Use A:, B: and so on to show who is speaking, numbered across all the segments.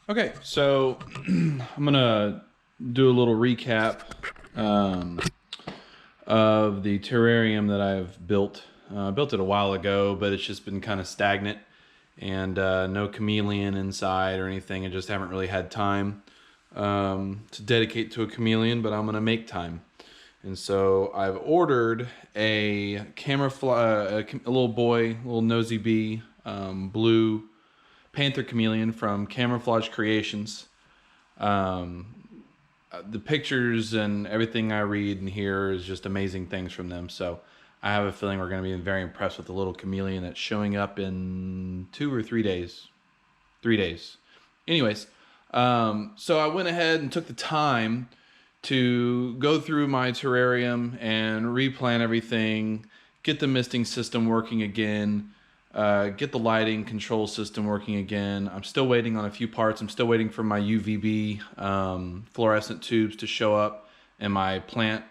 A: Okay, so I'm gonna do a little recap of the terrarium that I've built. I built it a while ago, but it's just been kind of stagnant and no chameleon inside or anything. I just haven't really had time to dedicate to a chameleon, but I'm gonna make time. And so I've ordered a Kammerflage, a little boy, little nosy bee, blue panther chameleon from Kammerflage Kreations. The pictures and everything I read and hear is just amazing things from them. So I have a feeling we're going to be very impressed with the little chameleon that's showing up in 2 or 3 days. 3 days. Anyways, so I went ahead and took the time to go through my terrarium and replan everything, get the misting system working again, get the lighting control system working again. I'm still waiting on a few parts. I'm still waiting for my UVB fluorescent tubes to show up and my plant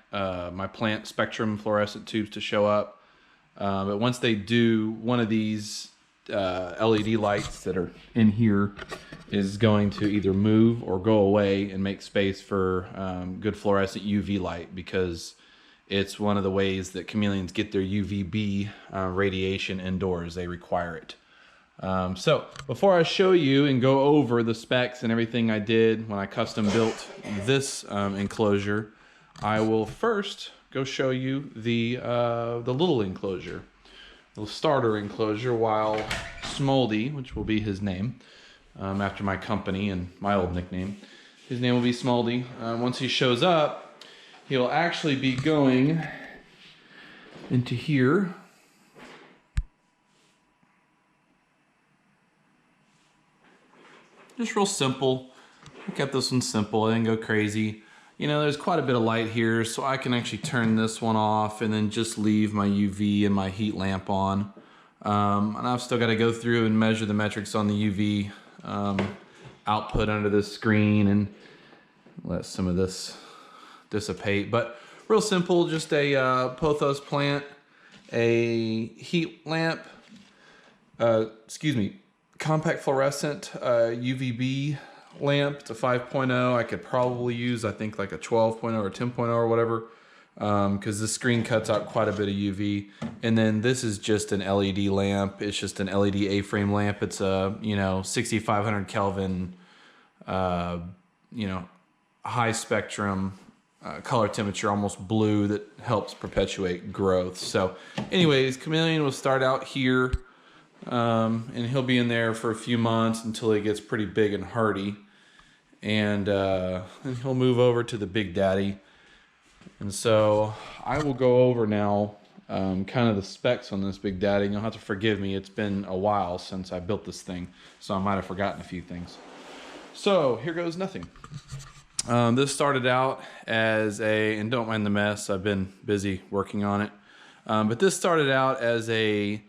A: spectrum fluorescent tubes to show up. But once they do, one of these LED lights that are in here is going to either move or go away and make space for good fluorescent UV light, because it's one of the ways that chameleons get their UVB radiation indoors. They require it. So before I show you and go over the specs and everything I did when I custom built this enclosure, I will first go show you the little enclosure, the starter enclosure, while Smoldy, which will be his name, after my company and my old nickname, his name will be Smoldy. Once he shows up, he'll actually be going into here. Just real simple. I kept this one simple. I didn't go crazy. You know, there's quite a bit of light here, so I can actually turn this one off and then just leave my UV and my heat lamp on. And I've still got to go through and measure the metrics on the UV output under this screen and let some of this dissipate. But real simple, just a pothos plant, a heat lamp, compact fluorescent UVB lamp. It's a 5.0. I could probably use, I think, like a 12.0 or 10.0 or whatever, because this screen cuts out quite a bit of UV. And then this is just an LED lamp. It's just an LED A-frame lamp. It's a 6500 Kelvin, high spectrum color temperature, almost blue, that helps perpetuate growth. So anyways, chameleon will start out here, and he'll be in there for a few months until he gets pretty big and hardy, and then he'll move over to the big daddy. And so I will go over now kind of the specs on this big daddy. You'll have to forgive me, it's been a while since I built this thing, so I might have forgotten a few things. So here goes nothing. This started out as and don't mind the mess, I've been busy working on it, but this started out as a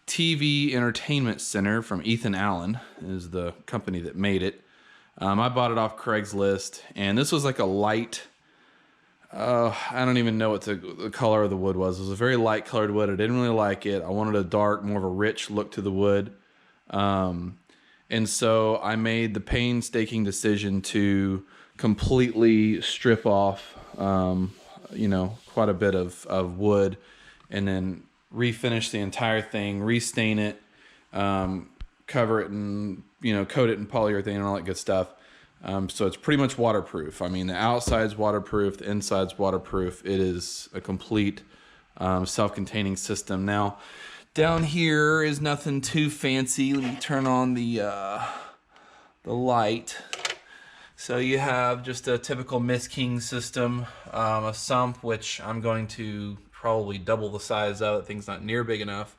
A: TV entertainment center from Ethan Allen, is the company that made it. I bought it off Craigslist, and this was like a light, I don't even know what the color of the wood was. It was a very light colored wood. I didn't really like it. I wanted a dark, more of a rich look to the wood. And so I made the painstaking decision to completely strip off, quite a bit of wood, and then refinish the entire thing, restain it, cover it, and coat it in polyurethane and all that good stuff. So it's pretty much waterproof. I mean, the outside's waterproof, the inside's waterproof. It is a complete self-containing system. Now, down here is nothing too fancy. Let me turn on the light. So you have just a typical Miss King system, a sump, which I'm going to probably double the size of. The thing's not near big enough.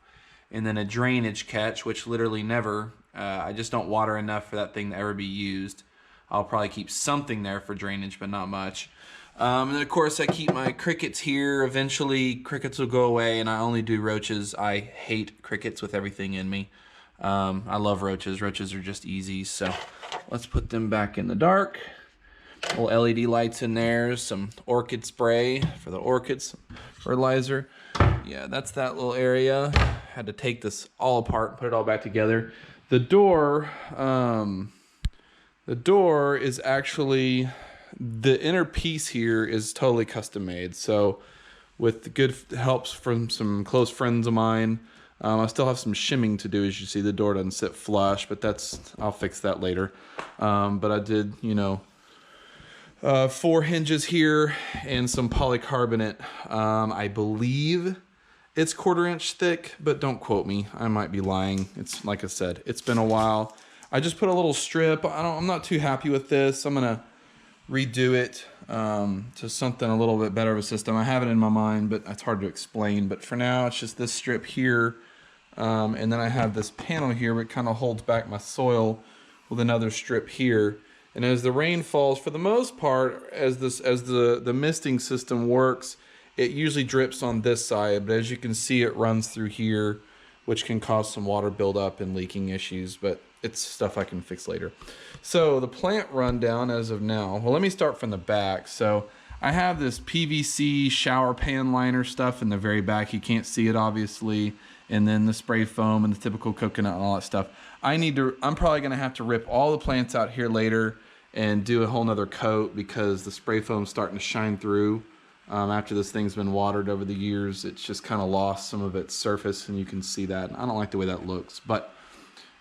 A: And then a drainage catch, which literally never, I just don't water enough for that thing to ever be used. I'll probably keep something there for drainage, but not much. And then of course I keep my crickets here. Eventually crickets will go away, and I only do roaches. I hate crickets with everything in me. I love roaches. Roaches are just easy. So let's put them back in the dark. Little LED lights in there, some orchid spray for the orchids, fertilizer. Yeah, that's that little area. Had to take this all apart and put it all back together. The door The door is actually, the inner piece here is totally custom made. So with the good helps from some close friends of mine, I still have some shimming to do. As you see, the door doesn't sit flush, but I'll fix that later. But I did, 4 hinges here and some polycarbonate. I believe it's 1/4 inch thick, but don't quote me. I might be lying. It's like I said, it's been a while. I just put a little strip. I'm not too happy with this. I'm gonna redo it to something a little bit better of a system. I have it in my mind, but it's hard to explain. But for now, it's just this strip here. And then I have this panel here, which kind of holds back my soil with another strip here. And as the rain falls, for the most part, as the misting system works, it usually drips on this side. But as you can see, it runs through here, which can cause some water buildup and leaking issues. But it's stuff I can fix later. So the plant rundown as of now. Well, let me start from the back. So I have this PVC shower pan liner stuff in the very back. You can't see it obviously. And then the spray foam and the typical coconut and all that stuff. I'm probably gonna have to rip all the plants out here later and do a whole nother coat because the spray foam's starting to shine through. After this thing's been watered over the years, it's just kind of lost some of its surface and you can see that. I don't like the way that looks, but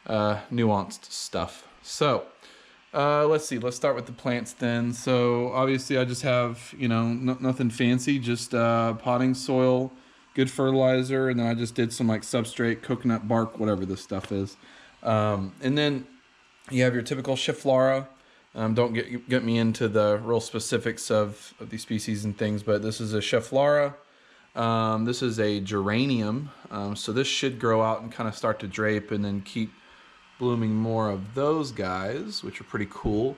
A: nuanced stuff. So let's see, let's start with the plants then. So obviously I just have, nothing fancy, just potting soil, good fertilizer, and then I just did some like substrate, coconut bark, whatever this stuff is. And then you have your typical Schefflera. Don't get me into the real specifics of these species and things, but this is a Schefflera. This is a geranium. So this should grow out and kind of start to drape and then keep blooming more of those guys, which are pretty cool.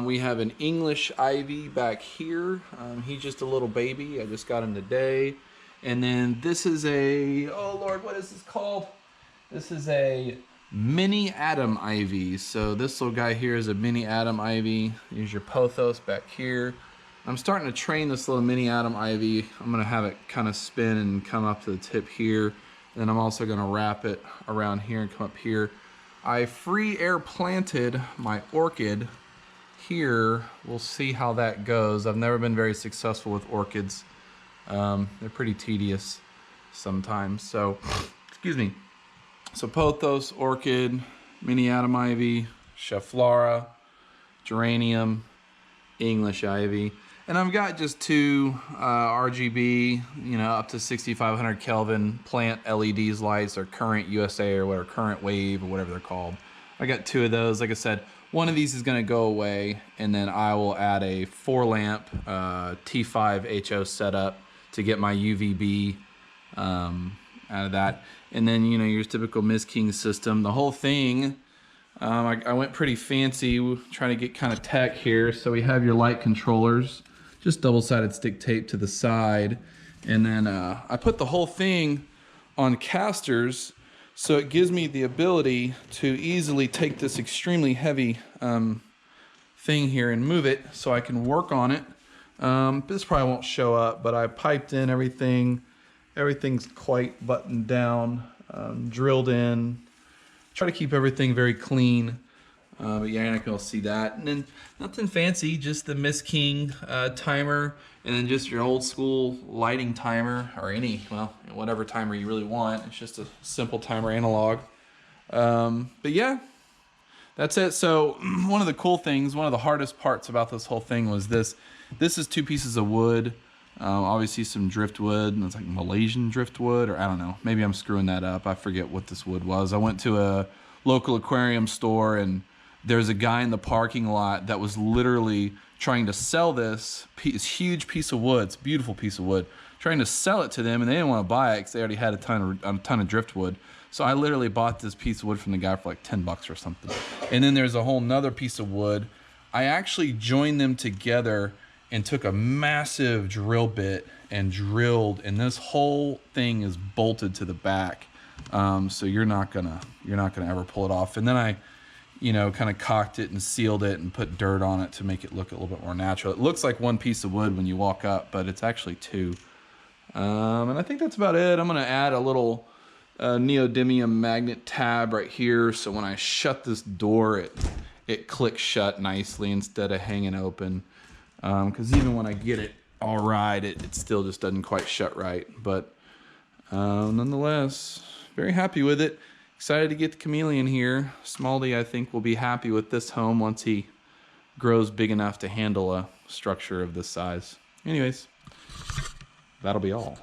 A: We have an English ivy back here. He's just a little baby. I just got him today. And then this is oh Lord, what is this called? This is a mini Adam ivy. So this little guy here is a mini Adam ivy. Here's your pothos back here. I'm starting to train this little mini Adam ivy. I'm gonna have it kind of spin and come up to the tip here. And then I'm also gonna wrap it around here and come up here. I free air planted my orchid here. We'll see how that goes. I've never been very successful with orchids. They're pretty tedious sometimes. So, excuse me. So pothos, orchid, mini Adam ivy, Schefflera, geranium, English ivy. And I've got just 2 RGB, up to 6500 Kelvin plant LEDs lights, or current USA or whatever, current wave or whatever they're called. I got 2 of those. Like I said, one of these is going to go away, and then I will add a 4 lamp T5 HO setup to get my UVB out of that. And then, your typical Ms. King system. The whole thing, I went pretty fancy, trying to get kind of tech here. So we have your light controllers, just double-sided stick tape to the side. And then I put the whole thing on casters, so it gives me the ability to easily take this extremely heavy thing here and move it so I can work on it. This probably won't show up, but I piped in everything. Everything's quite buttoned down, drilled in. Try to keep everything very clean. But yeah, you're not gonna see that. And then nothing fancy, just the Ms. King timer, and then just your old school lighting timer, or whatever timer you really want. It's just a simple timer analog. But yeah, that's it. So one of the cool things, one of the hardest parts about this whole thing was this. This is 2 pieces of wood. Obviously some driftwood, and it's like Malaysian driftwood, or I don't know, maybe I'm screwing that up. I forget what this wood was. I went to a local aquarium store, and there's a guy in the parking lot that was literally trying to sell this huge piece of wood. It's a beautiful piece of wood, trying to sell it to them, and they didn't want to buy it because they already had a ton of driftwood. So I literally bought this piece of wood from the guy for like 10 bucks or something. And then there's a whole nother piece of wood. I actually joined them together and took a massive drill bit and drilled, and this whole thing is bolted to the back. So you're not gonna ever pull it off. And then I, kind of cocked it and sealed it and put dirt on it to make it look a little bit more natural. It looks like 1 piece of wood when you walk up, but it's actually 2. And I think that's about it. I'm gonna add a little neodymium magnet tab right here, so when I shut this door, it clicks shut nicely instead of hanging open. Because even when I get it all right, it still just doesn't quite shut right. But nonetheless, very happy with it. Excited to get the chameleon here. Smoldy, I think, will be happy with this home once he grows big enough to handle a structure of this size. Anyways, that'll be all.